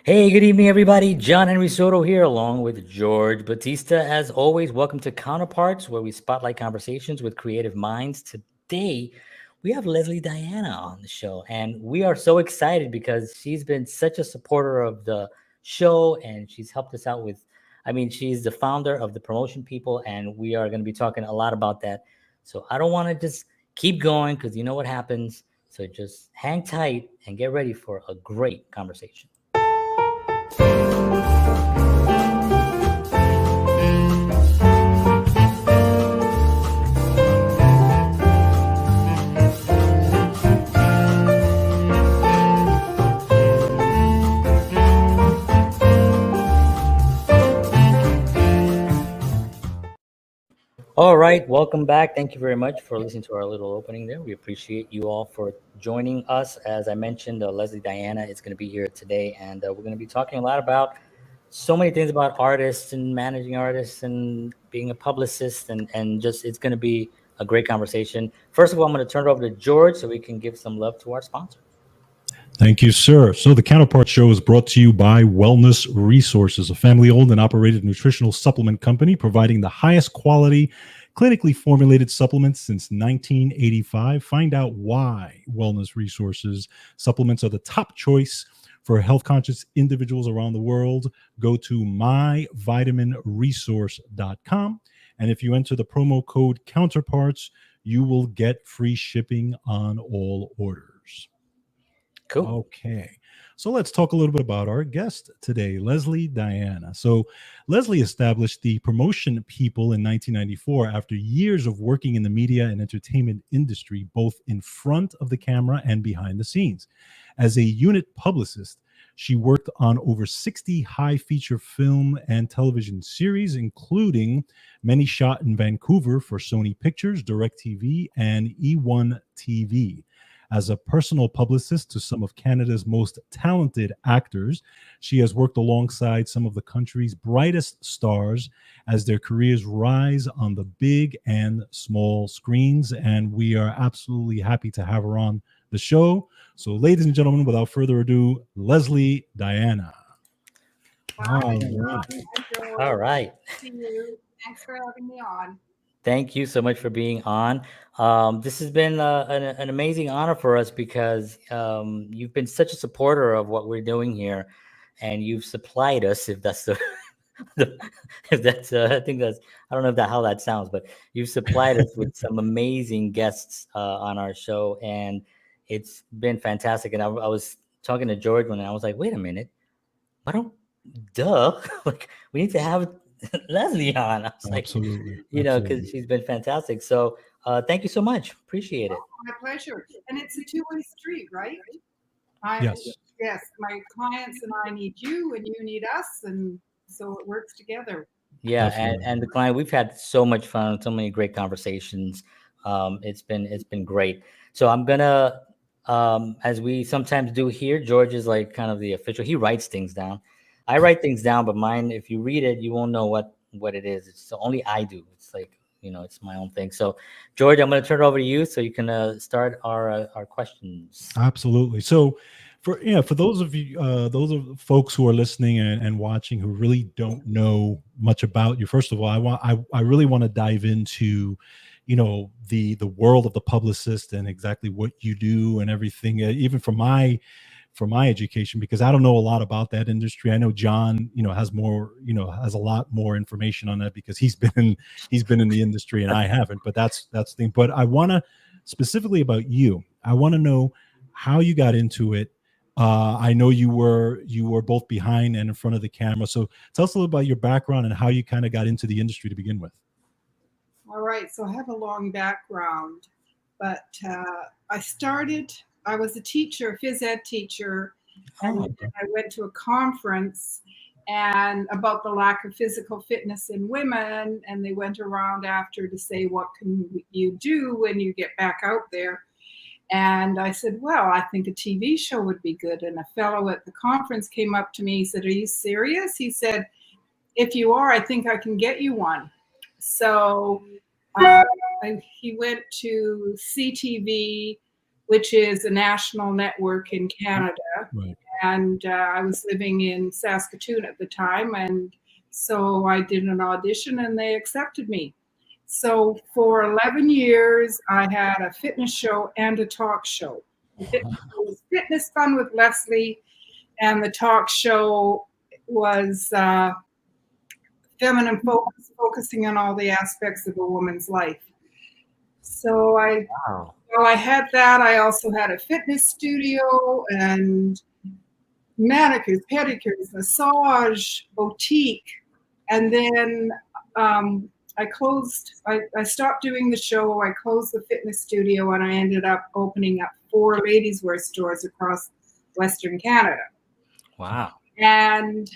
Hey, good evening, everybody. John Henry Soto here, along with George Batista. As always, welcome to Counterparts, where we spotlight conversations with creative minds. Today, we have Lesley Diana on the show, and we are so excited because she's been such a supporter of the show, and she's helped us out with. She's the founder of the Promotion People, and we are going to be talking a lot about that. So I don't want to just keep going because you know what happens. So just hang tight and get ready for a great conversation. All right, welcome back. Thank you very much for listening to our little opening there. We appreciate you all for joining us. As I mentioned, Lesley Diana is going to be here today, and we're going to be talking a lot about so many things about artists and managing artists and being a publicist, and just it's going to be a great conversation. First of all, I'm going to turn it over to George so we can give some love to our sponsor. Thank you, sir. So the Counterpart Show is brought to you by Wellness Resources, a family-owned and operated nutritional supplement company providing the highest quality, clinically formulated supplements since 1985. Find out why Wellness Resources supplements are the top choice for health-conscious individuals around the world. Go to myvitaminresource.com. And if you enter the promo code Counterparts, you will get free shipping on all orders. Cool. Okay. So let's talk a little bit about our guest today, Lesley Diana. So Lesley established the Promotion People in 1994 after years of working in the media and entertainment industry, both in front of the camera and behind the scenes. As a unit publicist, she worked on over 60 high feature film and television series, including many shot in Vancouver for Sony Pictures, DirecTV, and E1 TV. As a personal publicist to some of Canada's most talented actors, she has worked alongside some of the country's brightest stars as their careers rise on the big and small screens. And we are absolutely happy to have her on the show. So, ladies and gentlemen, without further ado, Lesley Diana. Hi. All right. Thanks for having me on. Thank you so much for being on. This has been an amazing honor for us because you've been such a supporter of what we're doing here, and you've supplied us, if that's if that's I think that's, I don't know if that how that sounds, but you've supplied us with some amazing guests on our show, and it's been fantastic. And I was talking to George when I was like, wait a minute, why don't like we need to have Lesley on. I was Absolutely. like, because she's been fantastic. So thank you so much. Appreciate it. My pleasure. And it's a two-way street, right? Yes. Yes. My clients and I need you, and you need us, and so it works together. Yeah, and the client, we've had so much fun, so many great conversations. It's been great. So I'm gonna, as we sometimes do here, George is like kind of the official. He writes things down. I write things down, but mine, if you read it, you won't know what it is. It's only I do. It's like, it's my own thing. So, George, I'm going to turn it over to you so you can start our questions. Absolutely. So, for those of you, those of folks who are listening and watching who really don't know much about you, first of all, I really want to dive into, the world of the publicist and exactly what you do and everything, even from my education, because I don't know a lot about that industry. I know John, has more, has a lot more information on that because he's been in the industry and I haven't. But that's the thing. But I want to specifically about you. I want to know how you got into it. I know you were both behind and in front of the camera. So tell us a little about your background and how you kind of got into the industry to begin with. All right. So I have a long background, but I was a teacher, a phys ed teacher, and I went to a conference and about the lack of physical fitness in women, and they went around after to say, what can you do when you get back out there? And I said, well, I think a TV show would be good. And a fellow at the conference came up to me, he said, are you serious? He said, if you are, I think I can get you one. So he went to CTV, which is a national network in Canada. Right. And I was living in Saskatoon at the time, and so I did an audition and they accepted me. So for 11 years, I had a fitness show and a talk show. The fitness show was Fitness Fun with Lesley, and the talk show was feminine focus, focusing on all the aspects of a woman's life. So Wow. while I had that, I also had a fitness studio and manicures, pedicures, massage, boutique. And then I stopped doing the show. I closed the fitness studio and I ended up opening up 4 ladies' wear stores across Western Canada. Wow. And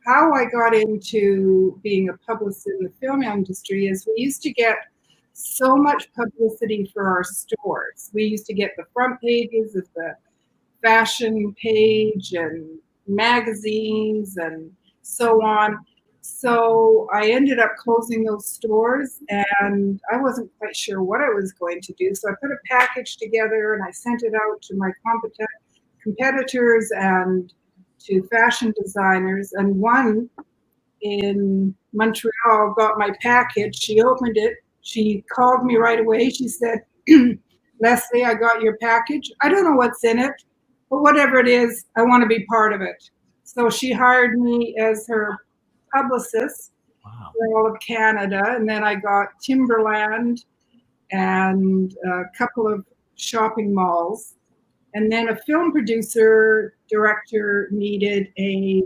how I got into being a publicist in the film industry is we used to get so much publicity for our stores. We used to get the front pages of the fashion page and magazines and so on. So I ended up closing those stores and I wasn't quite sure what I was going to do. So I put a package together and I sent it out to my competitors and to fashion designers. And one in Montreal got my package. She opened it. She called me right away. She said, Lesley, I got your package. I don't know what's in it, but whatever it is, I want to be part of it. So she hired me as her publicist for all of Canada. And then I got Timberland and a couple of shopping malls. And then a film director needed a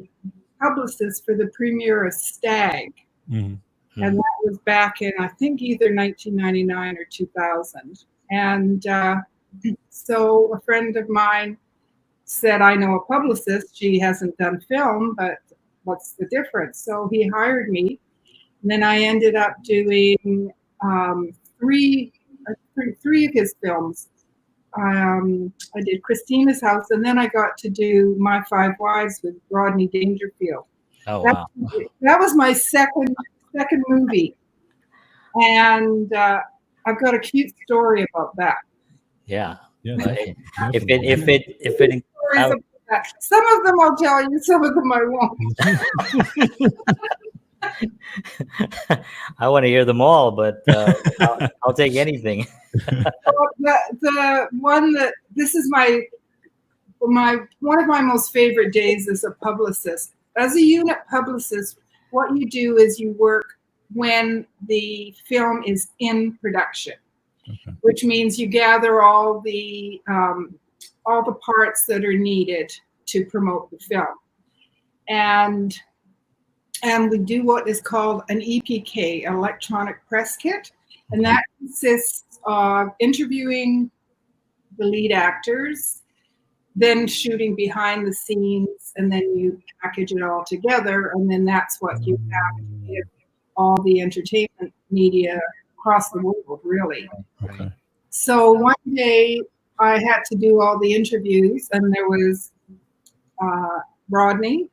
publicist for the premiere of Stag. Mm-hmm. And that was back in, I think, either 1999 or 2000. And so a friend of mine said, I know a publicist. She hasn't done film, but what's the difference? So he hired me. And then I ended up doing three of his films. I did Christina's House, and then I got to do My Five Wives with Rodney Dangerfield. Oh, wow. That was my second movie, and I've got a cute story about that. Yeah. Yeah. If it Some of them I'll tell you, some of them I won't. I want to hear them all, but I'll take anything. The one that this is one of my most favorite days as a publicist. As a unit publicist, what you do is you work when the film is in production, which means you gather all the parts that are needed to promote the film, and we do what is called an EPK, electronic press kit, and that consists of interviewing the lead actors, then shooting behind the scenes, and then you package it all together, and then that's what you have to give all the entertainment media across the world, really. Okay. So one day I had to do all the interviews, and there was Rodney,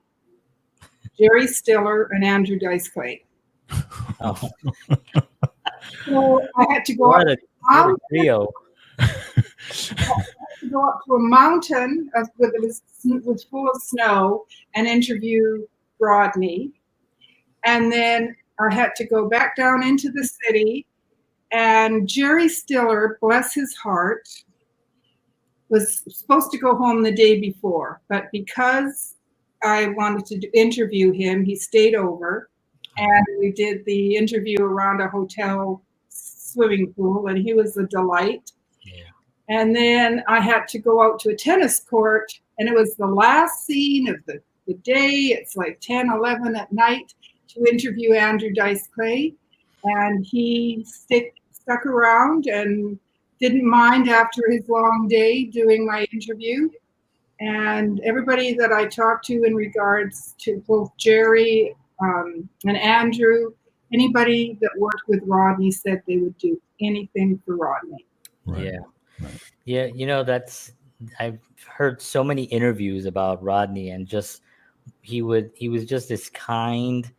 Jerry Stiller, and Andrew Dice Clay. Oh. So I had to go What a trio. go up to a mountain that was full of snow and interview Rodney. And then I had to go back down into the city, and Jerry Stiller, bless his heart, was supposed to go home the day before, but because I wanted to interview him, he stayed over, and we did the interview around a hotel swimming pool, and he was a delight. Yeah. And then I had to go out to a tennis court, and it was the last scene of the day. It's like 10, 11 at night, to interview Andrew Dice Clay. And he stuck around and didn't mind after his long day doing my interview. And everybody that I talked to in regards to both Jerry and Andrew, anybody that worked with Rodney said they would do anything for Rodney. Right. Yeah. Right. Yeah. You know, I've heard so many interviews about Rodney, and just he was just this kind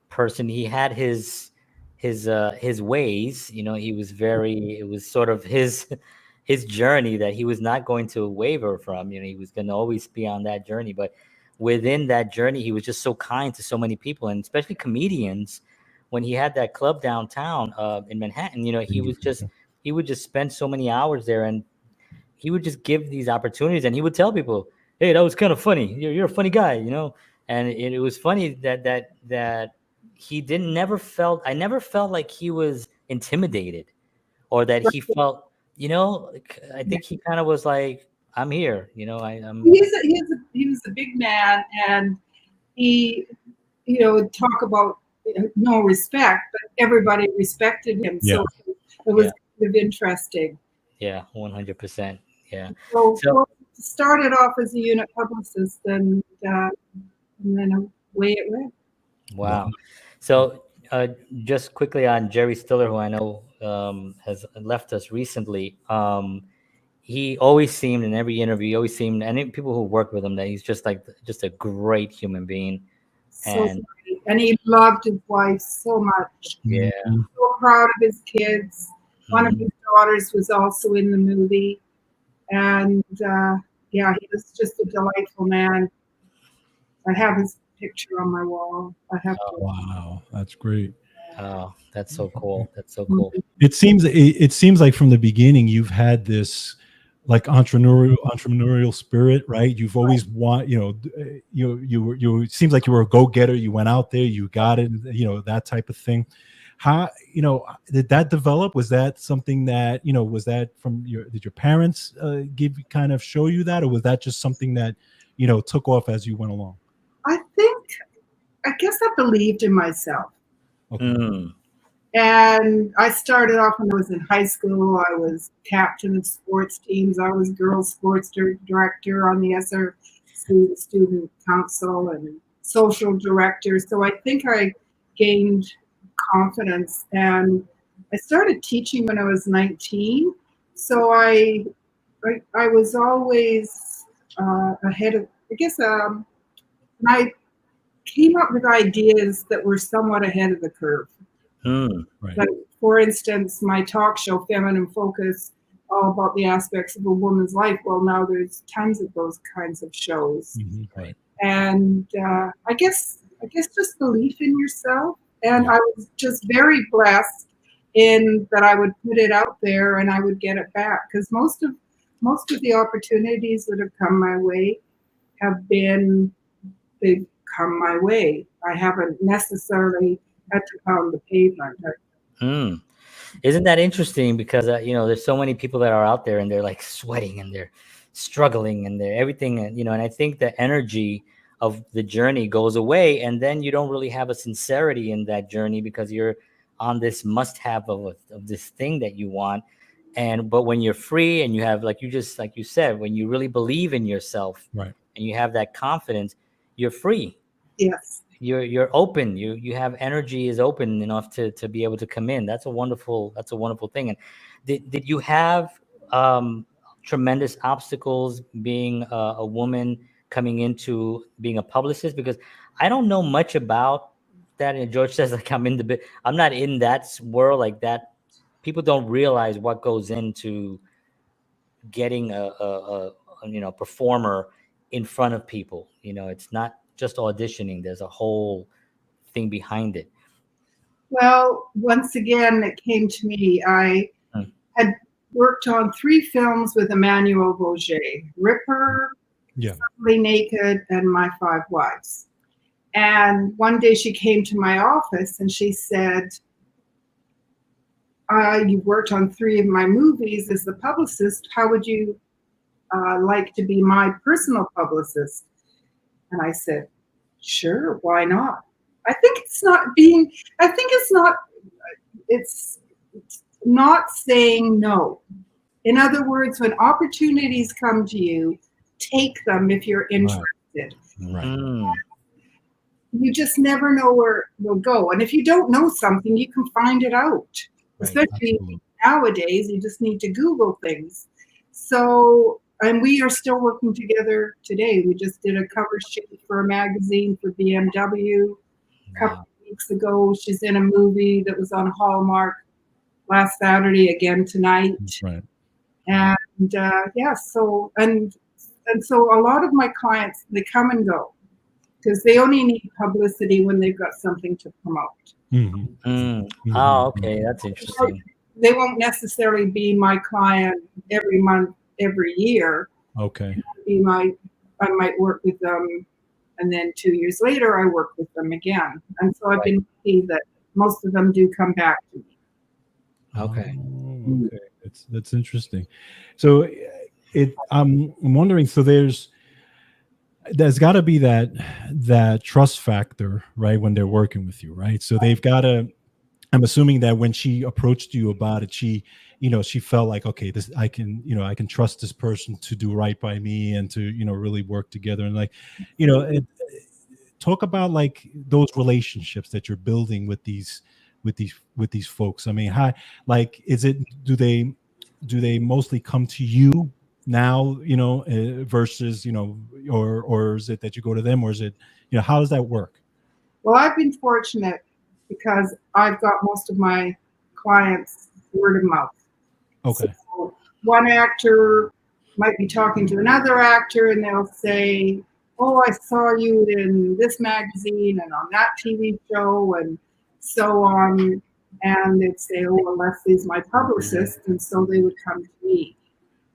person. He had his ways, you know. He was it was sort of his his journey that he was not going to waver from. He was going to always be on that journey. But within that journey, he was just so kind to so many people, and especially comedians. When he had that club downtown in Manhattan, he would just spend so many hours there, and he would just give these opportunities, and he would tell people, "Hey, that was kind of funny. You're a funny guy," And it was funny that he I never felt like he was intimidated, or that he felt, I think he kind of was like, "I'm here," I'm. He was a big man, and he, would talk about no respect, but everybody respected him. Yeah. So it was kind of interesting. Yeah, 100%. Yeah. So started off as a unit publicist, and then away it went. Wow. So just quickly on Jerry Stiller, who I know has left us recently. He always seemed, in every interview, and people who work with him, that he's just a great human being. And he loved his wife so much. Yeah. So proud of his kids. One of his daughters was also in the movie. And he was just a delightful man. I have his picture on my wall. Wow, that's great. Oh, that's so cool. That's so cool. It seems like from the beginning you've had this like entrepreneurial spirit, right? You've always it seems like you were a go-getter. You went out there, you got it, that type of thing. How, did that develop? Was that something that, was that did your parents show you that, or was that just something that, took off as you went along? I guess I believed in myself. Okay. And I started off when I was in high school. I was captain of sports teams. I was girls sports director on the SRC student council and social director. So I think I gained confidence, and I started teaching when I was 19. So I was always ahead of, I guess, and I came up with ideas that were somewhat ahead of the curve. Right. Like, for instance, my talk show, Feminine Focus, all about the aspects of a woman's life. Well, now there's tons of those kinds of shows. Right. And I guess just belief in yourself. And I was just very blessed in that I would put it out there and I would get it back. Because most of the opportunities that have come my way they've come my way. I haven't necessarily had to pound the pavement. Isn't that interesting? Because there's so many people that are out there and they're like sweating and they're struggling and they're everything, and I think the energy of the journey goes away, and then you don't really have a sincerity in that journey because you're on this must-have of this thing that you want. But when you're free and you have, like you said, when you really believe in yourself, right, and you have that confidence, you're free. Yes. You're open. You have energy is open enough to be able to come in. That's a wonderful thing. And did you have tremendous obstacles being a woman coming into being a publicist? Because I don't know much about that. And George says, like, I'm not in that world like that. People don't realize what goes into getting a performer in front of people. It's not just auditioning. There's a whole thing behind it. Well, once again, it came to me. I had worked on 3 films with Emmanuel Vauger: Ripper, Suddenly Naked, and My 5 Wives. And one day she came to my office and she said, "You worked on 3 of my movies as the publicist. How would you like to be my personal publicist?" And I said, "Sure, why not?" It's not saying no. In other words, when opportunities come to you, take them if you're interested. Right. You just never know where they'll go. And if you don't know something, you can find it out. Right. Especially nowadays, you just need to Google things. So, and we are still working together today. We just did a cover sheet for a magazine for BMW a couple of weeks ago. She's in a movie that was on Hallmark last Saturday, again tonight. Right. And so a lot of my clients, they come and go because they only need publicity when they've got something to promote. Oh, okay, that's interesting. They won't necessarily be my client every month, every year. Okay. I might work with them, and then 2 years later, I work with them again. And so I've been lucky that most of them do come back to me. Okay. Oh, okay. That's interesting. So I'm wondering, so there's got to be that trust factor, right, when they're working with you, right? So they've got to, I'm assuming that when she approached you about it, she felt like, okay, this, I can trust this person to do right by me and to, really work together. And like, talk about like those relationships that you're building with these folks. I mean, how, like, do they mostly come to you now, versus, or is it that you go to them, or is it, how does that work? Well, I've been fortunate because I've got most of my clients word of mouth. Okay. So one actor might be talking to another actor and they'll say, oh, I saw you in this magazine and on that TV show and so on. And they'd say, oh, well, Lesley's my publicist. And so they would come to me.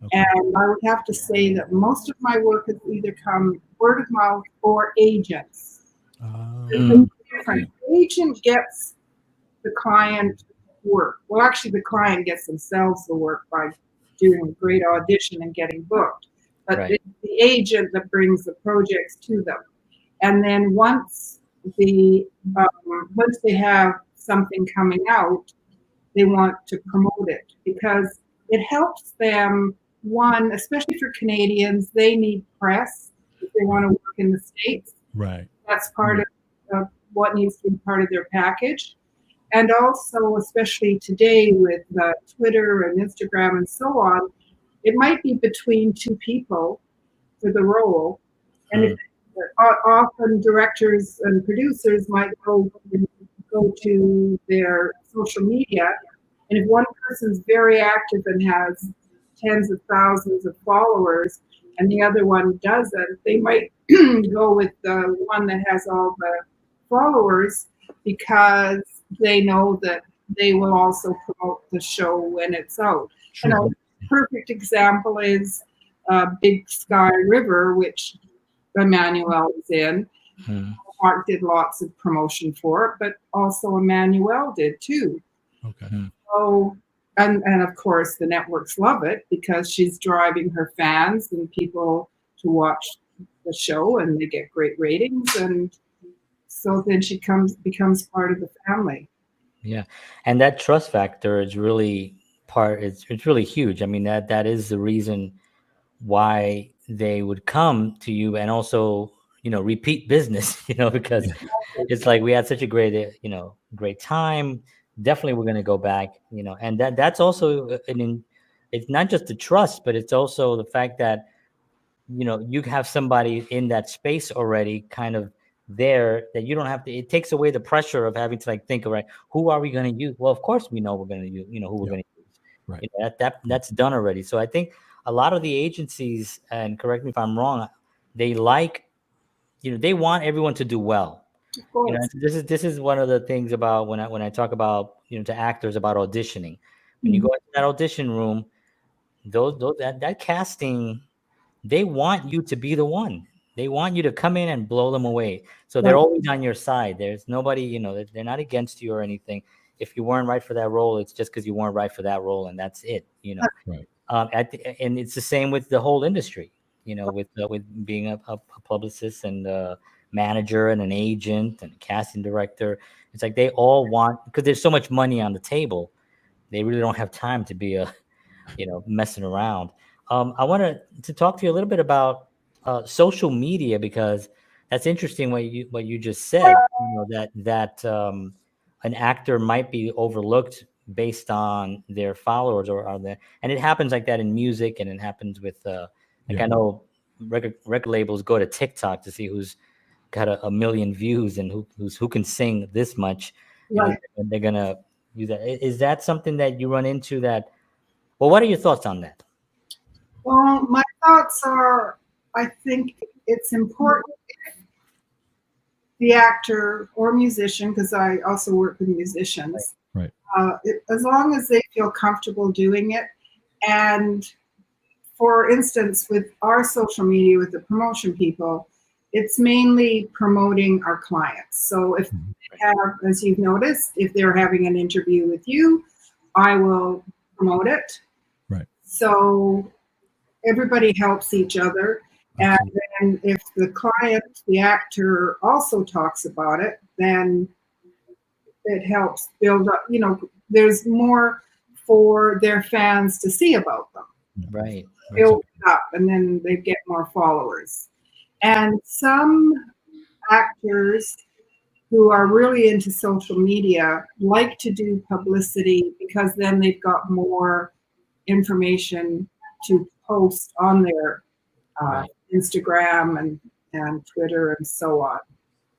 Okay. And I would have to say that most of my work has either come word of mouth or agents. Different. Agent gets the client work. Well, actually, the client gets themselves the work by doing a great audition and getting booked. But it's the agent that brings the projects to them. And then once they have something coming out, they want to promote it because it helps them. One, especially for Canadians, they need press if they want to work in the States. Right. That's part of what needs to be part of their package. And also, especially today with Twitter and Instagram and so on, it might be between two people for the role. And often directors and producers might go to their social media. And if one person's very active and has tens of thousands of followers and the other one doesn't, they might go with the one that has all the followers because they know that they will also promote the show when it's out. Sure. And a perfect example is Big Sky River, which Emmanuel is in. Mark did lots of promotion for it, but also Emmanuel did too. Okay. So, and of course the networks love it because she's driving her fans and people to watch the show, and they get great ratings, and so then she becomes part of the family. Yeah, and that trust factor is really it's really huge. I mean, that is the reason why they would come to you, and also, repeat business, because it's like, we had such a great, great time. Definitely we're going to go back, and that's also it's not just the trust, but it's also the fact that, you have somebody in that space already kind of there, that you don't have to, it takes away the pressure of having to like think, all right, who are we going to use? Well, of course we know we're going to use, who we're going to use. Right. That's done already. So I think a lot of the agencies, and correct me if I'm wrong, they like, they want everyone to do well. This is one of the things about when I talk about, to actors about auditioning. When you go into that audition room, that casting, they want you to be the one. They want you to come in and blow them away. So they're always on your side. There's nobody, they're not against you or anything. If you weren't right for that role, it's just because you weren't right for that role, and that's it. Right. And it's the same with the whole industry. With being a publicist and a manager and an agent and a casting director. It's like they all want, because there's so much money on the table, they really don't have time to be messing around. I wanted to talk to you a little bit about social media, because that's interesting what you just said. That an actor might be overlooked based on their followers and it happens like that in music, and it happens with I know record labels go to TikTok to see who's got a million views and who can sing this much. Right. And they're gonna use that. Is that something that you run into? Well, what are your thoughts on that? Well, my thoughts are, I think it's important the actor or musician, because I also work with musicians, Right. as long as they feel comfortable doing it. And for instance, with our social media, with the promotion people, it's mainly promoting our clients. So if they have, as you've noticed, if they're having an interview with you, I will promote it. Right. So everybody helps each other. And Absolutely. then if the client, the actor also talks about it, then it helps build up, there's more for their fans to see about them. Right. Build it up, and then they get more followers. And some actors who are really into social media like to do publicity because then they've got more information to post on their Right. Instagram and Twitter and so on.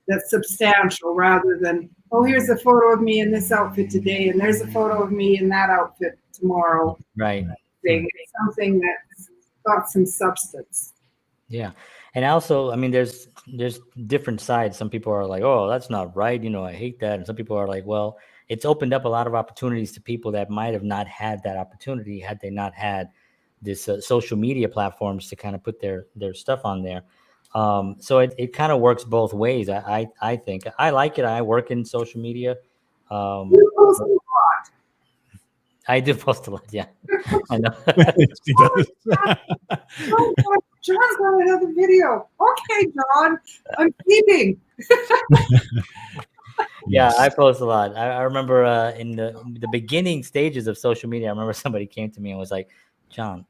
That's substantial rather than, oh, here's a photo of me in this outfit today, and there's a photo of me in that outfit tomorrow. Right. It's something that's got some substance. Yeah. And also, I mean, there's different sides. Some people are like, oh, that's not right. I hate that. And some people are like, well, it's opened up a lot of opportunities to people that might have not had that opportunity had they not had this social media platforms to kind of put their stuff on there. So it kind of works both ways. I think I like it. I work in social media. You post a lot. I do post a lot. Yeah, I know. She does. John's got another video. Okay, John, I'm sleeping. Yeah, I post a lot. I remember in the beginning stages of social media, I remember somebody came to me and was like, John,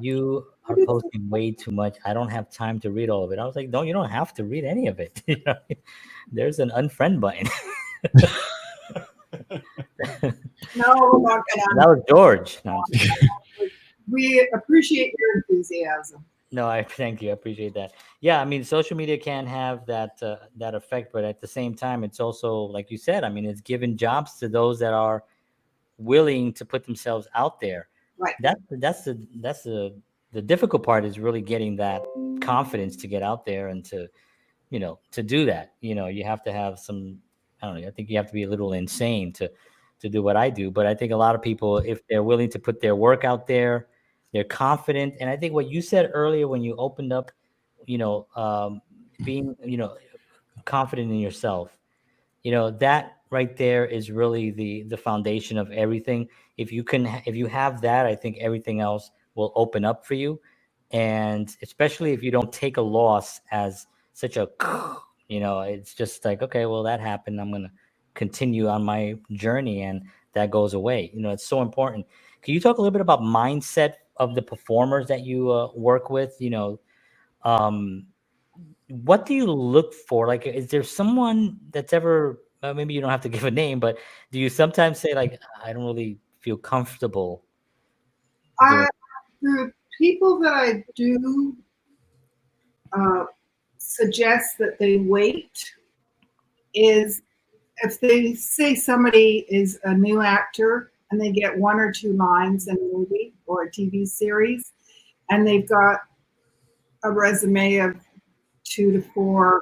you are posting way too much. I don't have time to read all of it. I was like, no, you don't have to read any of it. There's an unfriend button. No, not gonna. That was George. No, We appreciate your enthusiasm. no, I thank you. I appreciate that. Yeah, I mean, social media can have that that effect, but at the same time, it's also, like you said, I mean, it's given jobs to those that are willing to put themselves out there. Right. That's the difficult part is really getting that confidence to get out there and to to do that. You have to have some, I don't know, I think you have to be a little insane to do what I do. But I think a lot of people, if they're willing to put their work out there, they're confident. And I think what you said earlier when you opened up, being, confident in yourself, that right there is really the foundation of everything. If you have that, I think everything else will open up for you. And especially if you don't take a loss as such a it's just like, okay, well, that happened, I'm gonna continue on my journey, and that goes away. It's so important. Can you talk a little bit about mindset of the performers that you work with? Um what do you look for? Like, is there someone that's ever, maybe you don't have to give a name, but do you sometimes say like, I don't really feel comfortable doing? The people that I do suggest that they wait is if they say somebody is a new actor and they get one or two lines in a movie or a TV series, and they've got a resume of 2 to 4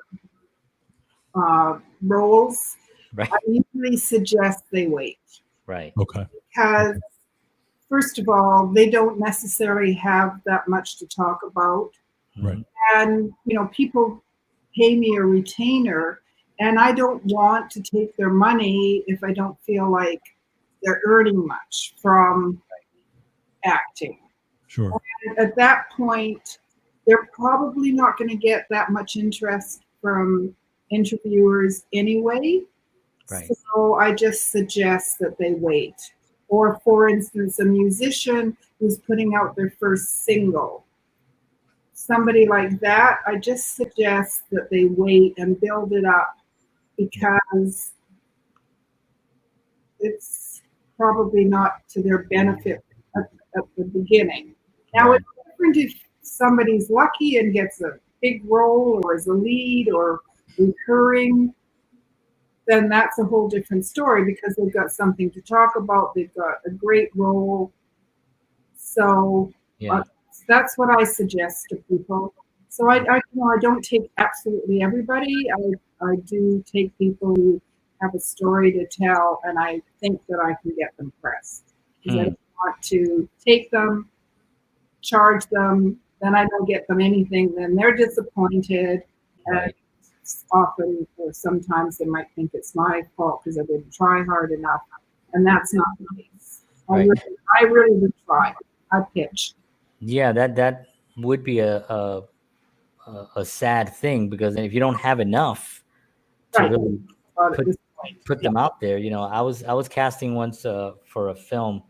roles, Right. I usually suggest they wait. Right. Okay. Because first of all, they don't necessarily have that much to talk about. Right. And, people pay me a retainer, and I don't want to take their money if I don't feel like they're earning much from acting. Sure. And at that point, they're probably not going to get that much interest from interviewers anyway. Right. So I just suggest that they wait. Or for instance, a musician who's putting out their first single, somebody like that, I just suggest that they wait and build it up, because it's probably not to their benefit at the beginning. Now, Right. it's different if somebody's lucky and gets a big role or is a lead or recurring, then that's a whole different story because they've got something to talk about. They've got a great role So Yeah. that's what I suggest to people. So I don't take absolutely everybody. I do take people who have a story to tell, and I think that I can get them pressed. Because I don't want to take them, charge them, then I don't get them anything, then they're disappointed. Right. Often or sometimes they might think it's my fault because I didn't try hard enough, and that's not the case. Right. I really would try. I pitch. Yeah, that would be a sad thing, because if you don't have enough to Right. really About put at this point. put them out there, I was casting once for a film,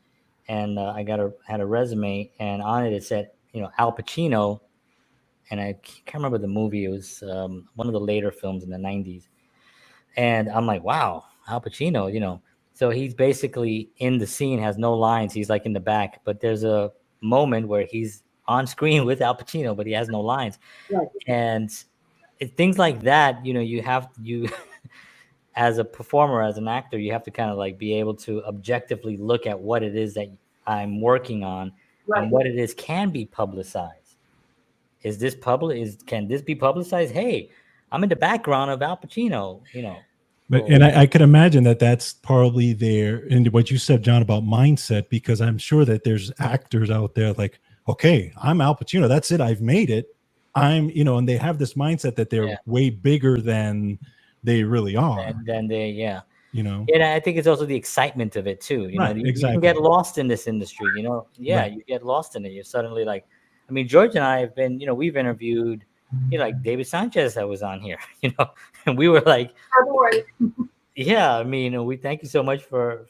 and I had a resume, and on it said Al Pacino, and I can't remember the movie. It was one of the later films in the '90s, and I'm like, wow, Al Pacino. So he's basically in the scene, has no lines. He's like in the back, but there's a moment where he's on screen with Al Pacino, but he has no lines. Right. And things like that, you as a performer, as an actor, you have to kind of like be able to objectively look at what it is that I'm working on, Right. and what it is can be publicized. Is this can this be publicized? Hey, I'm in the background of Al Pacino, But and I could imagine that that's probably there. And what you said, John, about mindset, because I'm sure that there's actors out there like, okay, I'm Al Pacino. That's it. I've made it. And they have this mindset that they're way bigger than they really are. And then And I think it's also the excitement of it too. Right, You exactly. can get lost in this industry. Right. You get lost in it. You're suddenly like, I mean, George and I have been, we've interviewed, like David Sanchez that was on here, and we were like, oh boy. Yeah, I mean, we thank you so much for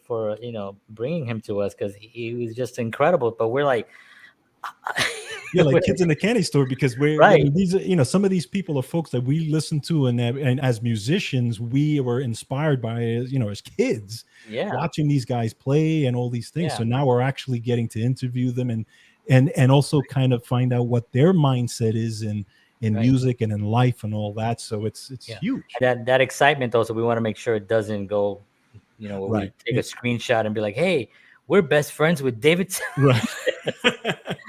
bringing him to us, because he was just incredible. But we're like, like kids in the candy store, because we're right. These are, some of these people are folks that we listen to, and as musicians, we were inspired by, as kids, watching these guys play and all these things. So now we're actually getting to interview them and also kind of find out what their mindset is in music and in life and all that. So it's huge. That excitement also, we want to make sure it doesn't go, where we take a screenshot and be like, hey, we're best friends with David. Right.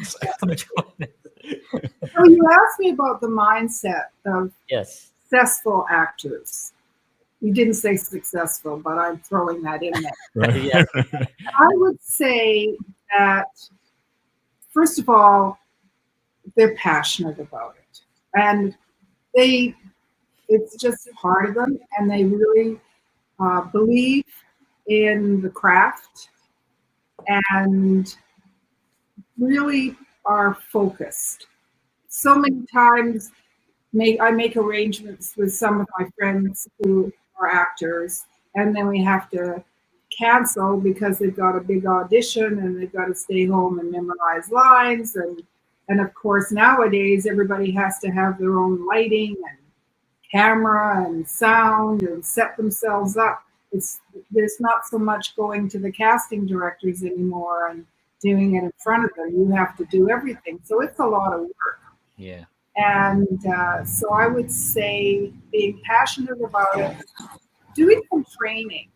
So you asked me about the mindset of successful actors. You didn't say successful, but I'm throwing that in there. Right. I would say that, first of all, they're passionate about it. And it's just part of them, and they really believe in the craft and really are focused. So many times I make arrangements with some of my friends who are actors, and then we have to cancel because they've got a big audition and they've got to stay home and memorize lines. And of course, nowadays, everybody has to have their own lighting and camera and sound and set themselves up. There's not so much going to the casting directors anymore and doing it in front of them. You have to do everything. So it's a lot of work. Yeah. And so I would say being passionate about it, doing some training.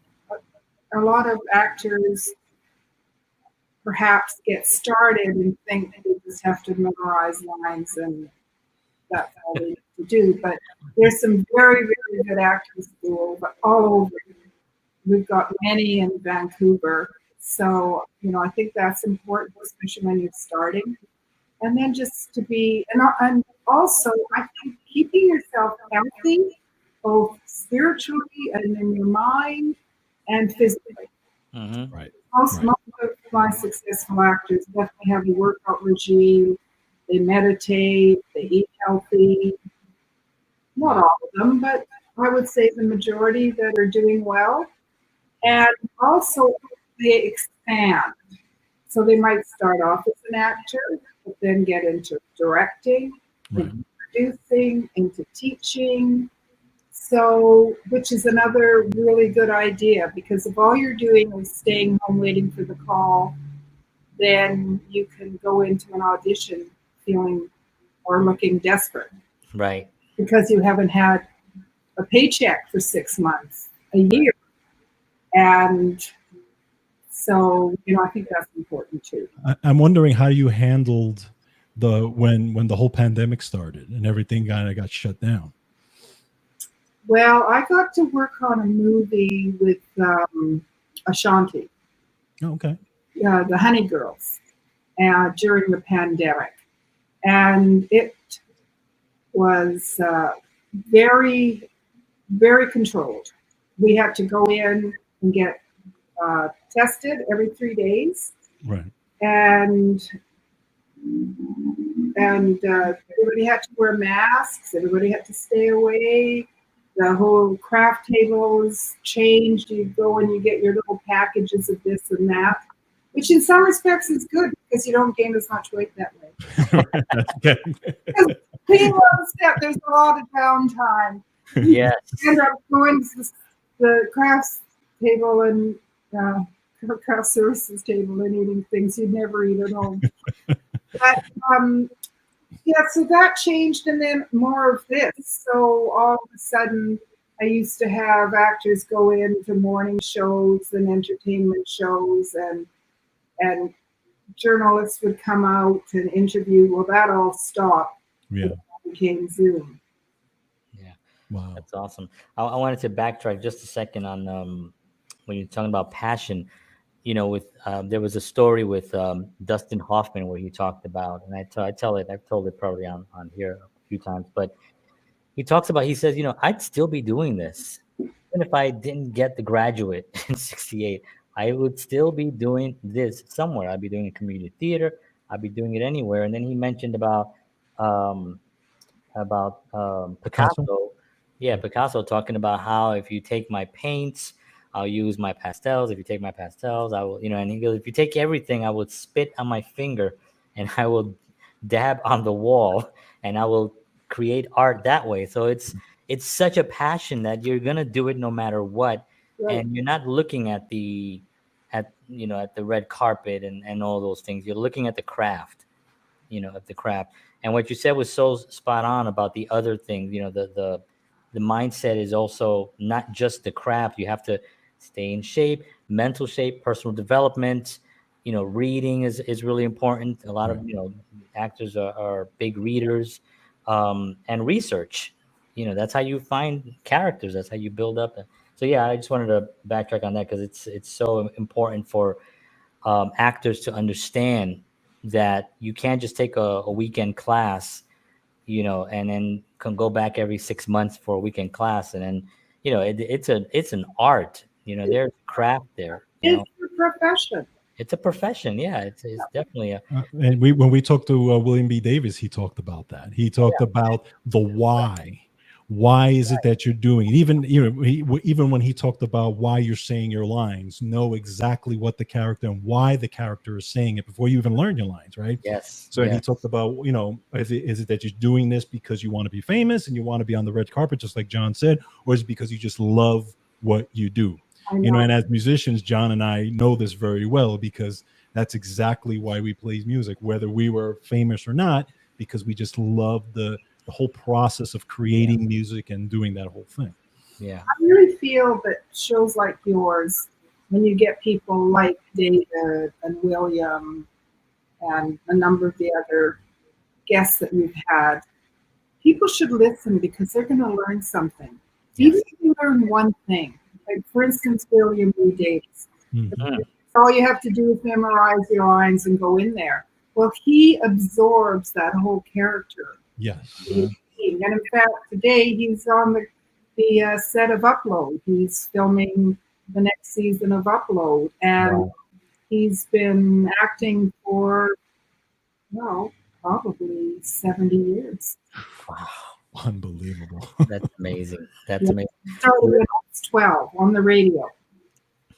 A lot of actors perhaps get started and think they just have to memorize lines and that's all they need to do. But there's some very, very good acting schools all over. We've got many in Vancouver. So, I think that's important, especially when you're starting. And then just to be, and also I think keeping yourself healthy, both spiritually and in your mind and physically. Mm-hmm. Right. Most of my successful actors definitely have a workout regime. They meditate, they eat healthy. Not all of them, but I would say the majority that are doing well. And also they expand. So they might start off as an actor, but then get into directing, into producing, into teaching. So, which is another really good idea, because if all you're doing is staying home waiting for the call, then you can go into an audition feeling or looking desperate. Right. Because you haven't had a paycheck for 6 months, a year. And So, I think that's important too. I'm wondering how you handled when the whole pandemic started and everything kind of got shut down. Well, I got to work on a movie with Ashanti, Oh, okay. the Honey Girls, during the pandemic. And it was very, very controlled. We had to go in and get tested every 3 days. Right. And everybody had to wear masks. Everybody had to stay away. The whole craft tables changed. You go and you get your little packages of this and that, which in some respects is good because you don't gain as much weight that way. Because being on set, there's a lot of downtime. Yes. You end up going to the crafts table and craft services table and eating things you'd never eat at home. But yeah, so that changed, and then more of this. So all of a sudden, I used to have actors go into morning shows and entertainment shows, and journalists would come out and interview. Well, that all stopped. Yeah. It became Zoom. Yeah. Wow. That's awesome. I wanted to backtrack just a second on when you're talking about passion. With there was a story with Dustin Hoffman where he talked about, and I've told it probably on here a few times, but he says, I'd still be doing this even if I didn't get the graduate in '68. I would still be doing this somewhere. I'd be doing a community theater. I'd be doing it anywhere. And then he mentioned um, Picasso. Yeah, Picasso talking about how if you take my paints, I'll use my pastels. If you take my pastels, I will, and he goes, if you take everything, I would spit on my finger and I will dab on the wall and I will create art that way. So it's such a passion that you're going to do it no matter what. Right. And you're not looking at the red carpet and all those things. You're looking at the craft, at the craft. And what you said was so spot on about the other things. The mindset is also not just the craft. You have to stay in shape, mental shape, personal development. Reading is really important. A lot of actors are big readers, and research. That's how you find characters. That's how you build up. So yeah, I just wanted to backtrack on that because it's so important for actors to understand that you can't just take a weekend class, and then can go back every 6 months for a weekend class, and then it's an art. There's craft there. It's a profession. It's a profession. Yeah, it's definitely a. And when we talked to William B. Davis, he talked about that. He talked about the why. Why is it that you're doing it? Even when he talked about why you're saying your lines, know exactly what the character and why the character is saying it before you even learn your lines, right? Yes. So he talked about, is it that you're doing this because you want to be famous and you want to be on the red carpet, just like John said, or is it because you just love what you do? And as musicians, John and I know this very well because that's exactly why we play music, whether we were famous or not, because we just love the whole process of creating music and doing that whole thing. Yeah. I really feel that shows like yours, when you get people like David and William and a number of the other guests that we've had, people should listen because they're going to learn something. Even if you learn one thing, like for instance, William B. Davis. Mm-hmm. All you have to do is memorize your lines and go in there. Well, he absorbs that whole character. Yes. And in fact, today he's on the set of Upload. He's filming the next season of Upload. And he's been acting for, probably 70 years. Wow. Unbelievable. That's amazing. That's amazing. He started when I was 12 on the radio.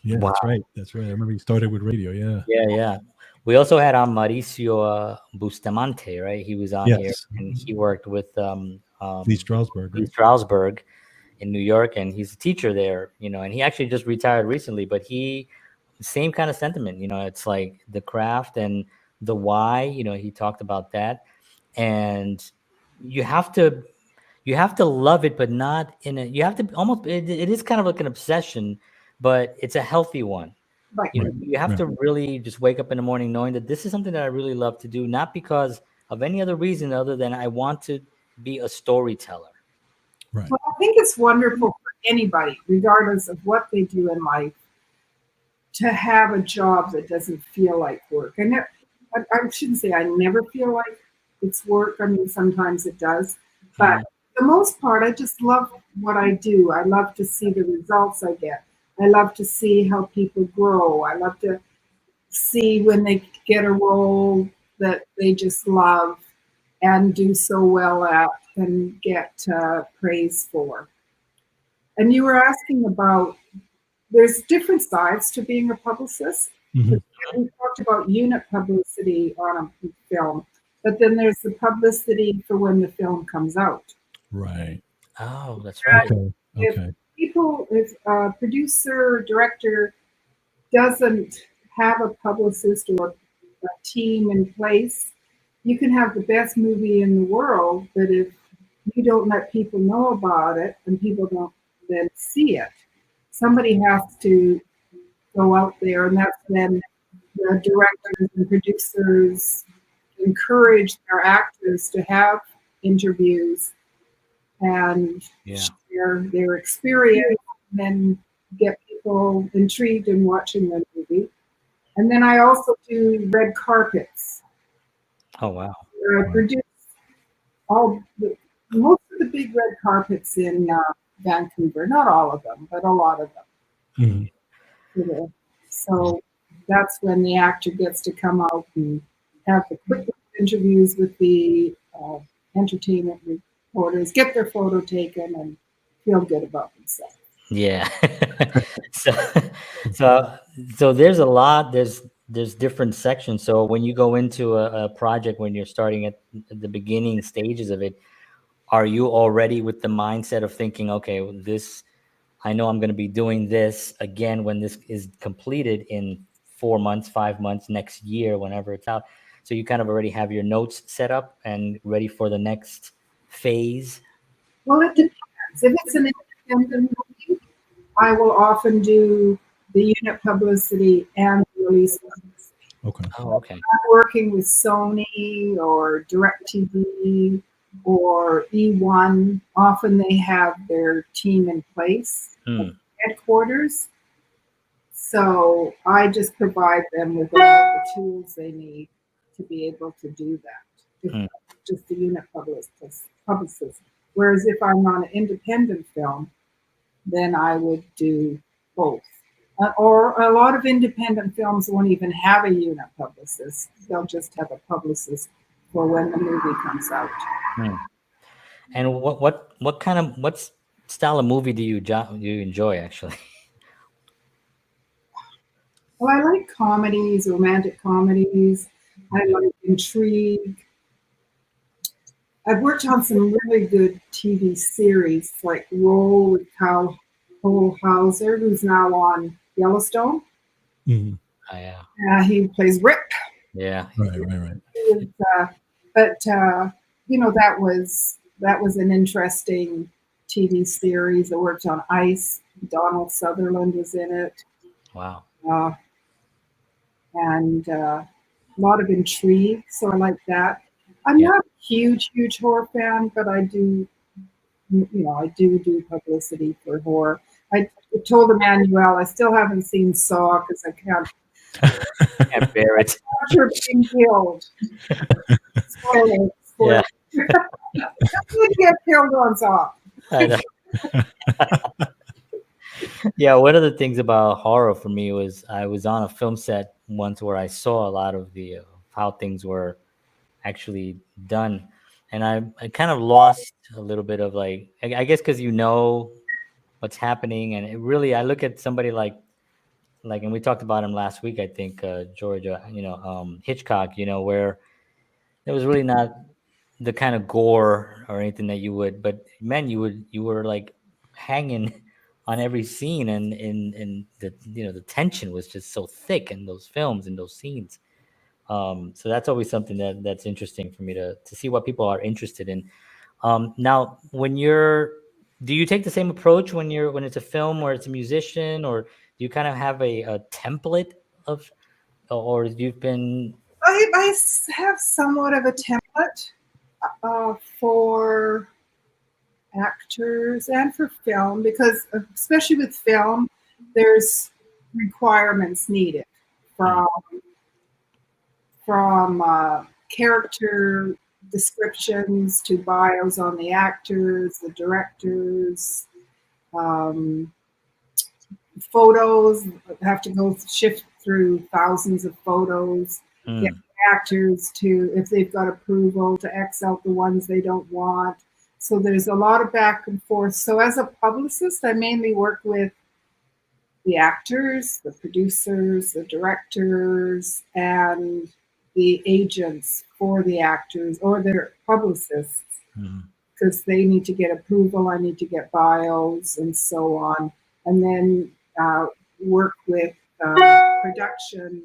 Yeah, Wow. That's right. I remember he started with radio. Yeah. Yeah. We also had on Mauricio Bustamante, right? He was on here, and he worked with Lee Strasberg. Lee Strasberg in New York, and he's a teacher there, and he actually just retired recently, but same kind of sentiment, it's like the craft and the why, he talked about that. And you have to love it, but not you have to almost, it is kind of like an obsession, but it's a healthy one. Like, You know, you have to really just wake up in the morning knowing that this is something that I really love to do, not because of any other reason other than I want to be a storyteller. Right. well, I think it's wonderful for anybody, regardless of what they do in life, to have a job that doesn't feel like work. And I shouldn't say I never feel like it's work. I mean, sometimes it does, but Mhm. for the most part, I just love what I do. I love to see the results I get. I love to see how people grow. I love to see when they get a role that they just love and do so well at and get praise for. And you were asking about there's different sides to being a publicist. Hmm. We talked about unit publicity on a film, but then there's the publicity for when the film comes out. Right. Oh, that's right. Okay. If Okay. if a producer or director doesn't have a publicist or a team in place, you can have the best movie in the world, but if you don't let people know about it and people don't then see it, somebody has to go out there, and that's when the directors and producers encourage their actors to have interviews and Yeah. share their experience and then get people intrigued in watching the movie. And then I also do red carpets. Oh, wow. Where I produce all the most of the big red carpets in Vancouver. Not all of them, but a lot of them. Mhm. You know. So that's when the actor gets to come out and have the quick interviews with the entertainment reporters, get their photo taken, and feel good about themselves. Yeah. so, so, so there's a lot. There's different sections. So when you go into a project, when you're starting at the beginning stages of it, are you already with the mindset of thinking, okay, well, this, I know I'm going to be doing this again when this is completed in 4 months, 5 months, next year, whenever it's out. So you kind of already have your notes set up and ready for the next phase. Well, it depends. If it's an independent movie, I will often do the unit publicity and the release publicity. Okay. Oh, okay. I'm working with Sony or DirecTV or E1. Often they have their team in place at Hmm. headquarters. So I just provide them with all the tools they need to be able to do that. If Hmm. just the unit publicist. Whereas if I'm on an independent film, then I would do both. Or a lot of independent films won't even have a unit publicist. They'll just have a publicist for when the movie comes out. Hmm. And what kind of what style of movie do you enjoy actually? Well, I like comedies, romantic comedies. I Okay. like intrigue. I've worked on some really good TV series like Roll with Cole Hauser, who's now on Yellowstone. Mhm. Oh, yeah. He plays Rick. Yeah. Right. Right. Right. He was, but you know that was an interesting TV series. I worked on Ice. Donald Sutherland was in it, Wow. uh, and a lot of intrigue. So I like that. I'm Yeah. not a huge horror fan, but I do publicity for horror. I told Emmanuel I still haven't seen Saw because I can't Can't bear it. picture being killed. Spoiler, Yeah. spoiler. Somebody get killed on Saw. I know. Yeah, one of the things about horror for me was I was on a film set once where I saw a lot of the how things were actually done, and I kind of lost a little bit of like I guess because you know what's happening, and it really I look at somebody like and we talked about him last week I think Georgia, Hitchcock, where it was really not the kind of gore or anything that you would, but man, you were like hanging on every scene, and the the tension was just so thick in those films and those scenes. So that's always something that's interesting for me to see what people are interested in. Now, do you take the same approach when it's a film or it's a musician, or you kind of have a template of, or you've been? I have somewhat of a template for actors and for film, because especially with film, there's requirements needed from character descriptions to bios on the actors, the directors, photos have to go shift through thousands of photos, get actors to, if they've got approval, to X out the ones they don't want. So there's a lot of back and forth. So as a publicist, I mainly work with the actors, the producers, the directors, and the agents for the actors or their publicists, because they need to get approval. I need to get bios and so on. And then work with production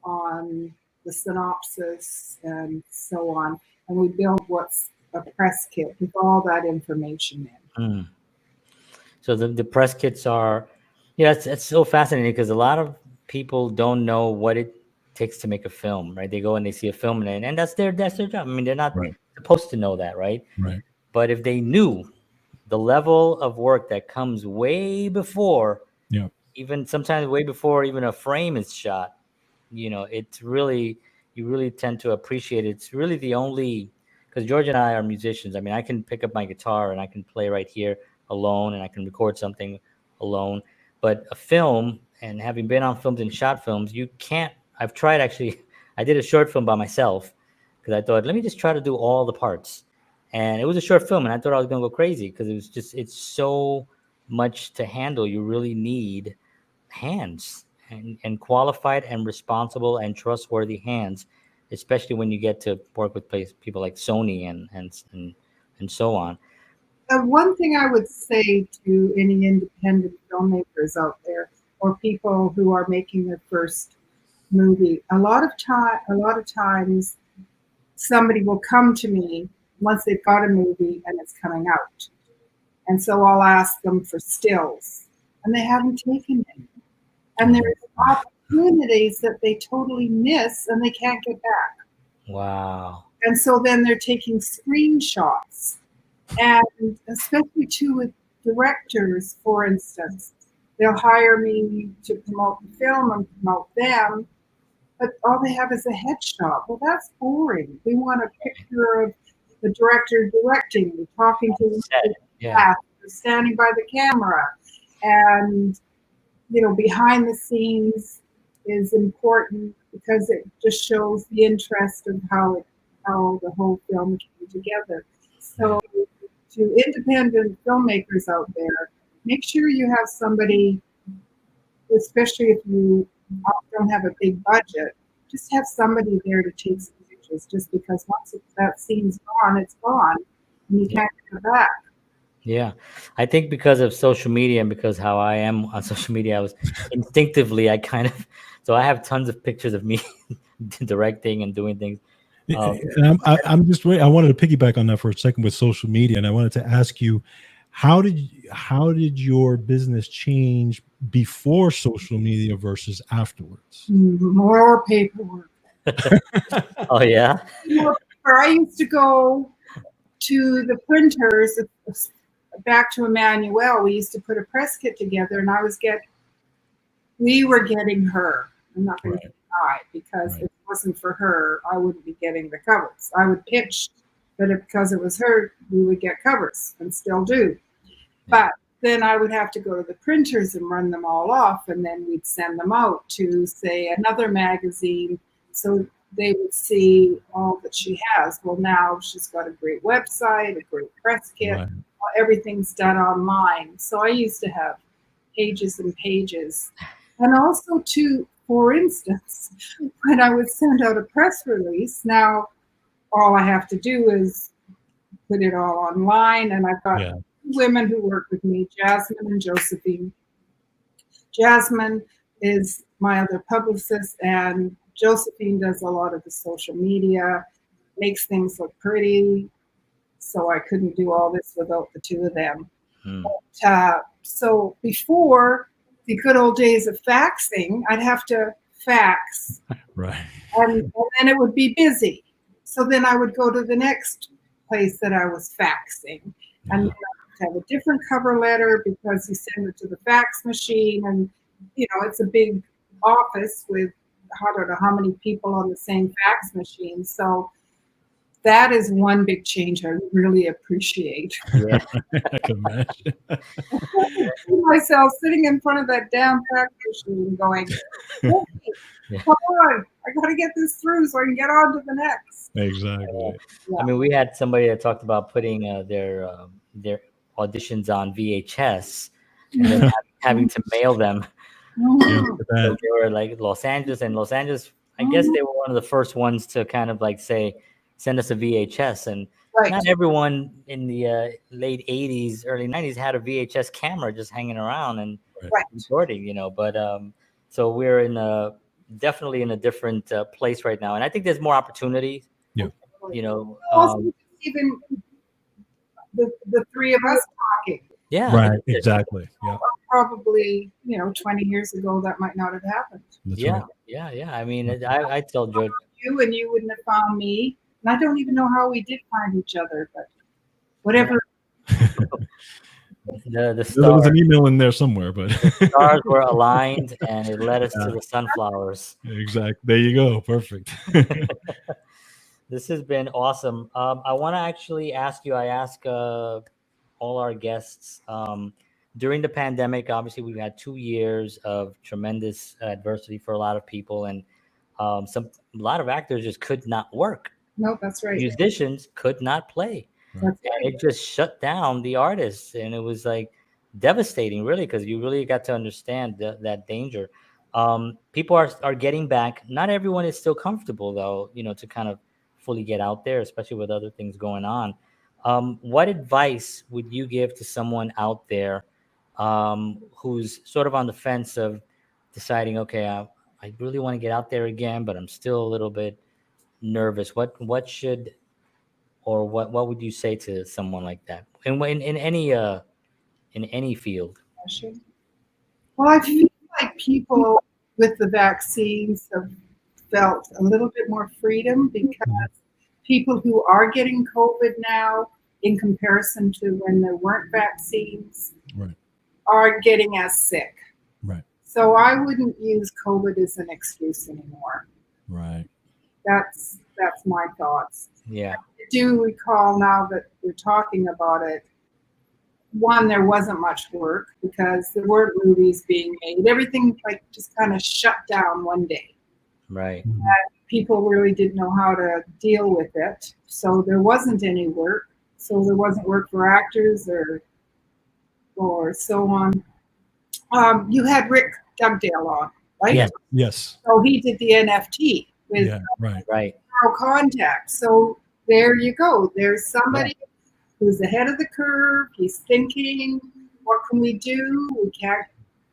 on the synopsis and so on. And we build what's a press kit with all that information in. So the press kits are, yeah, it's so fascinating, because a lot of people don't know what it takes to make a film, right? They go and they see a film, and that's their job. I mean, they're not supposed to know that, right? Right. But if they knew the level of work that comes way before, even sometimes way before even a frame is shot, it's really, you really tend to appreciate it. It's really the only, because George and I are musicians. I mean, I can pick up my guitar and I can play right here alone, and I can record something alone. But a film, and having been on films and shot films, you can't. I've tried, actually. I did a short film by myself because I thought, let me just try to do all the parts. And it was a short film, and I thought I was going to go crazy because it's so much to handle. You really need hands, and qualified and responsible and trustworthy hands, especially when you get to work with people like Sony and so on. One thing I would say to any independent filmmakers out there, or people who are making their first movie, a lot of times somebody will come to me once they've got a movie and it's coming out, and so I'll ask them for stills, and they haven't taken any, and there's opportunities that they totally miss and they can't get back. Wow. And so then they're taking screenshots. And especially too with directors, for instance, they'll hire me to promote the film and promote them, but all they have is a headshot. Well, that's boring. We want a picture of the director directing, talking to the cast, standing by the camera, and behind the scenes is important because it just shows the interest of how the whole film came together. So to independent filmmakers out there, make sure you have somebody, especially if you don't have a big budget, just have somebody there to take some pictures, just because once that scene's gone, it's gone, and you can't get it back. Yeah, I think because of social media and because how I am on social media, I was instinctively, so I have tons of pictures of me directing and doing things. And I'm just waiting. I wanted to piggyback on that for a second with social media, and I wanted to ask you, how did your business change before social media versus afterwards? More paperwork. Oh yeah. I used to go to the printers. Back to Emmanuel, we used to put a press kit together, and we were getting her. I'm not going to deny, because if it wasn't for her, I wouldn't be getting the covers. I would pitch, but because it was her, we would get covers, and still do. But then I would have to go to the printers and run them all off, and then we'd send them out to, say, another magazine, so they would see all that she has. Well, now she's got a great website, a great press kit. Right. Everything's done online. So I used to have pages and pages. And also, too, for instance, when I would send out a press release, now all I have to do is put it all online. And I've got women who work with me, Jasmine and Josephine. Jasmine is my other publicist, and Josephine does a lot of the social media, makes things look pretty. So I couldn't do all this without the two of them. But, so before, the good old days of faxing, I'd have to fax, Right. and then it would be busy. So then I would go to the next place that I was faxing, and then I would have a different cover letter because you send it to the fax machine, and it's a big office with I don't know how many people on the same fax machine. So that is one big change I really appreciate. Yeah. I can imagine. I see myself sitting in front of that damn fax machine going, hey, Yeah. come on, I got to get this through so I can get on to the next. Exactly. I mean, we had somebody that talked about putting their auditions on VHS and then having to mail them. Yeah, look at So that. they were like Los Angeles, and Los Angeles, I guess they were one of the first ones to kind of like say, send us a VHS. And Right. not everyone in the late 80s, early 90s had a VHS camera just hanging around and Right. recording, but so we're definitely in a different place right now. And I think there's more opportunity, Yeah. Also, even the three of us talking. Yeah. Right. Exactly. Yeah. Probably, 20 years ago, that might not have happened. That's Yeah. right. Yeah. I mean, I tell George. You and you wouldn't have found me. And I don't even know how we did find each other, but whatever. The There was stars, an email in there somewhere, but stars were aligned, and it led us to the sunflowers. exactly. There you go. Perfect. This has been awesome. I want to actually ask you. I ask all our guests during the pandemic. Obviously, we've had 2 years of tremendous adversity for a lot of people, and a lot of actors just could not work. No, that's right. Musicians could not play. That's And right. it just shut down the artists, and it was like devastating, really, because you really got to understand that danger. People are getting back. Not everyone is still comfortable, though, to kind of fully get out there, especially with other things going on. What advice would you give to someone out there who's sort of on the fence of deciding, okay, I really want to get out there again, but I'm still a little bit nervous? What should, or what would you say to someone like that in any field? Well, I feel like people with the vaccines have felt a little bit more freedom because people who are getting COVID now, in comparison to when there weren't vaccines, Right. are getting as sick. Right. So I wouldn't use COVID as an excuse anymore. Right. That's my thoughts. Yeah. I do recall, now that we're talking about it, one, there wasn't much work because there weren't movies being made. Everything just kind of shut down one day. Right. People really didn't know how to deal with it. So there wasn't any work. So there wasn't work for actors or so on. You had Rick Dugdale on, right? Yes. Yes. So he did the NFT with Yeah. Right. Right. Zero Contact. So there you go. There's somebody who's ahead of the curve. He's thinking, what can we do? We can't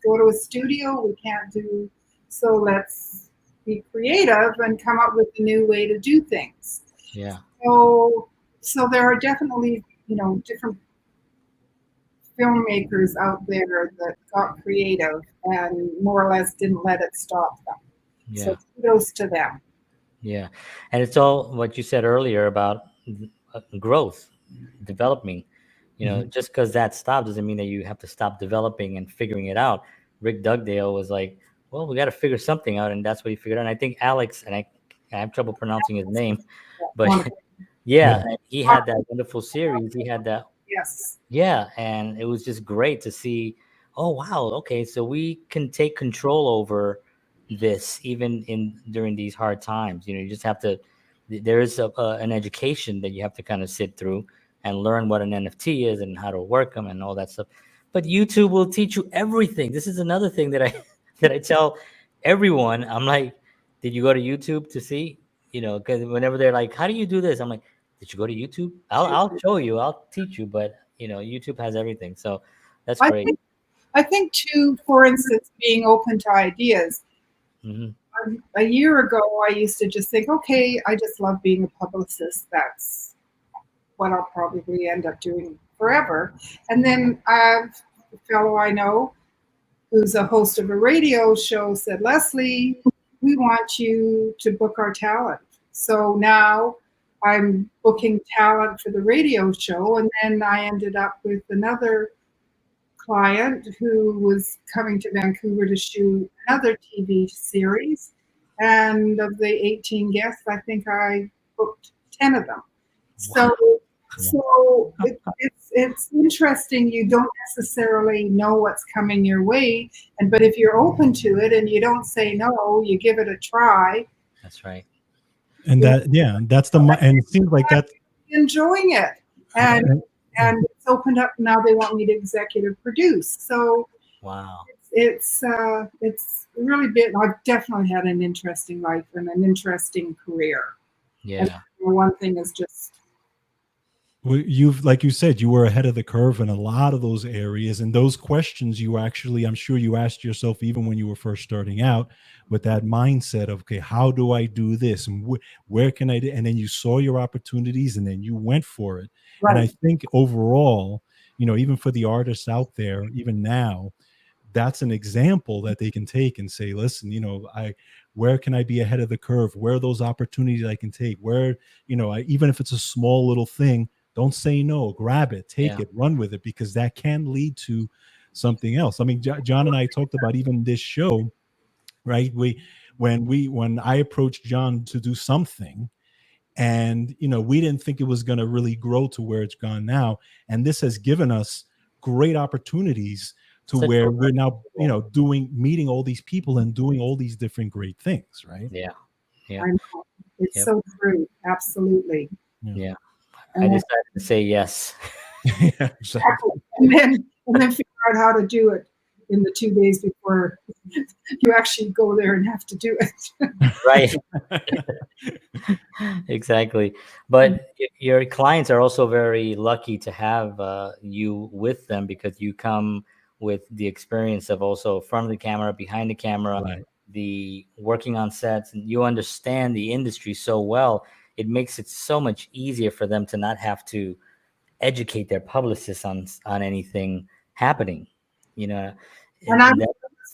go to a studio. We can't do, so let's be creative and come up with a new way to do things. Yeah. So there are definitely, different filmmakers out there that got creative and more or less didn't let it stop them. Yeah. So kudos to them. Yeah. And it's all what you said earlier about growth, developing. Just because that stopped doesn't mean that you have to stop developing and figuring it out. Rick Dugdale was like, well, we got to figure something out, and that's what he figured out. And I think Alex, and I have trouble pronouncing his name, but yeah, he had that wonderful series. He had that. Yes. Yeah, and it was just great to see. Oh wow, okay, so we can take control over this even during these hard times. You just have to. There is an education that you have to kind of sit through and learn what an NFT is and how to work them and all that stuff. But YouTube will teach you everything. This is another thing that I tell everyone. I'm like, did you go to YouTube to see? Because whenever they're like, how do you do this? I'm like, did you go to YouTube? I'll show you. I'll teach you. But YouTube has everything. So that's great. I think too, for instance, being open to ideas. Mm-hmm. A year ago, I used to just think, okay, I just love being a publicist. That's what I'll probably end up doing forever. And then I have a fellow I know who's a host of a radio show, said, Lesley, we want you to book our talent. So now I'm booking talent for the radio show. And then I ended up with another client who was coming to Vancouver to shoot another TV series. And of the 18 guests, I think I booked 10 of them. So it's interesting. You don't necessarily know what's coming your way, but if you're open to it and you don't say no, you give it a try. That's right. And that's and it seems like that's enjoying it, and it's opened up. Now they want me to executive produce. So wow, it's really been. I've definitely had an interesting life and an interesting career. Yeah. And one thing is just. Like you said, you were ahead of the curve in a lot of those areas, and those questions I'm sure you asked yourself even when you were first starting out, with that mindset of, okay, how do I do this, and where can I do? And then you saw your opportunities, and then you went for it. Right. And I think overall, even for the artists out there, even now, that's an example that they can take and say, listen, where can I be ahead of the curve? Where are those opportunities I can take? Where, even if it's a small little thing, don't say no, grab it, take it, run with it, because that can lead to something else. I mean, John and I talked about even this show, right? When I approached John to do something, and, we didn't think it was going to really grow to where it's gone now. And this has given us great opportunities to where we're now, meeting all these people and doing all these different great things, right? Yeah. I know. It's so true. Absolutely. Yeah. I decided to say yes. Yeah, exactly. And then figure out how to do it in the 2 days before you actually go there and have to do it. Right. Exactly. But your clients are also very lucky to have you with them, because you come with the experience of also front of the camera, behind the camera, right. The working on sets, and you understand the industry so well. It makes it so much easier for them to not have to educate their publicists on anything happening, And I'm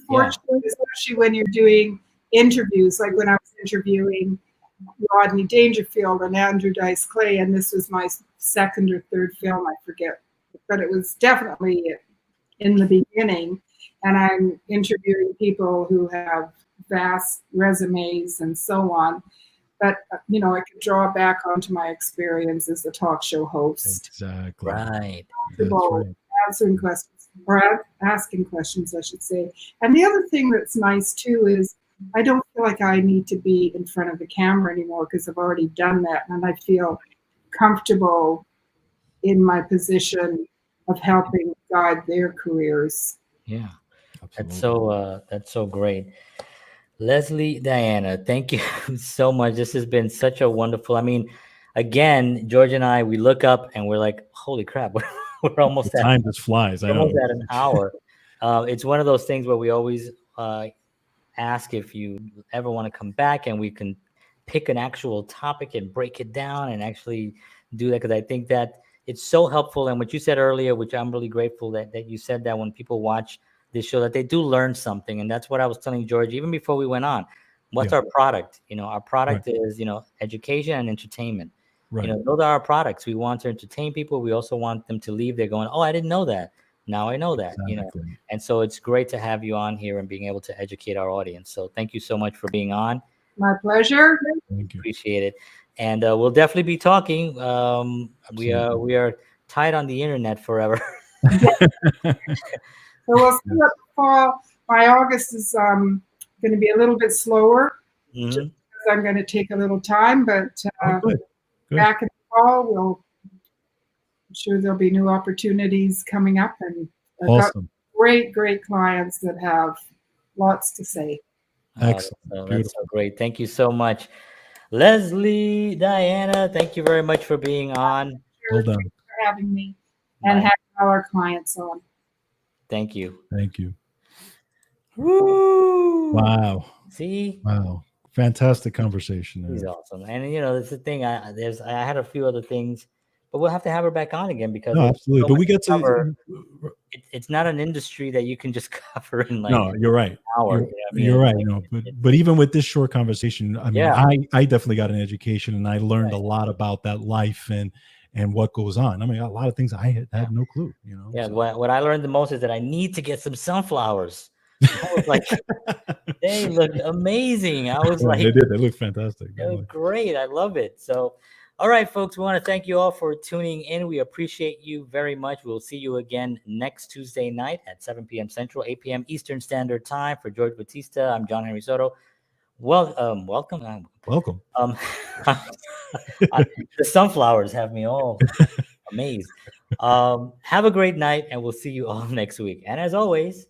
fortunate, especially when you're doing interviews, like when I was interviewing Rodney Dangerfield and Andrew Dice Clay, and this was my second or third film, I forget, but it was definitely in the beginning. And I'm interviewing people who have vast resumes and so on. But, I could draw back onto my experience as a talk show host. Exactly. Right. Answering questions, or asking questions, I should say. And the other thing that's nice, too, is I don't feel like I need to be in front of the camera anymore, because I've already done that. And I feel comfortable in my position of helping guide their careers. Yeah. Absolutely. That's so great. Lesley Diana, thank you so much. This has been such a wonderful, again, George and I, we look up and we're like, holy crap, we're almost at time just flies. Almost at an hour. It's one of those things where we always ask if you ever want to come back and we can pick an actual topic and break it down and actually do that, because I think that it's so helpful. And what you said earlier, which I'm really grateful that you said, that when people watch this show, that they do learn something. And that's what I was telling George even before we went on. What's our product? Our product is, education and entertainment. Right. Those are our products. We want to entertain people. We also want them to leave there going, oh, I didn't know that. Now I know that. Exactly. And so it's great to have you on here and being able to educate our audience. So thank you so much for being on. My pleasure. Thank you. Appreciate it. And we'll definitely be talking. We are tied on the internet forever. So we'll see what the fall. My August is going to be a little bit slower, just because I'm going to take a little time. But good. Back in the fall, I'm sure there'll be new opportunities coming up, and I've got great clients that have lots to say. Excellent. That's so great. Thank you so much, Lesley Diana. Thank you very much for being on. Well done. Thanks for having me and having all our clients on. Thank you. Thank you. Woo! Wow. See? Wow. Fantastic conversation. He's awesome. And that's the thing. I had a few other things, but we'll have to have her back on again, because absolutely. But we get to it's not an industry that you can just cover in like No, you're right. an hour. You're, You know what I mean? you're It's right. like- No, but even with this short conversation, I mean, Yeah. I definitely got an education, and I learned Right. a lot about that life and what goes on. I mean, a lot of things I had no clue. You know. Yeah, so. what I learned the most is that I need to get some sunflowers. I was like, they look amazing. I was Yeah, like, they did. They look fantastic. they look great. I love it. So, all right, folks, we want to thank you all for tuning in. We appreciate you very much. We'll see you again next Tuesday night at 7 p.m. Central, 8 p.m. Eastern Standard Time. For George Batista, I'm John Henry Soto. Well, welcome. Welcome. The sunflowers have me all amazed. Have a great night, and we'll see you all next week. And as always,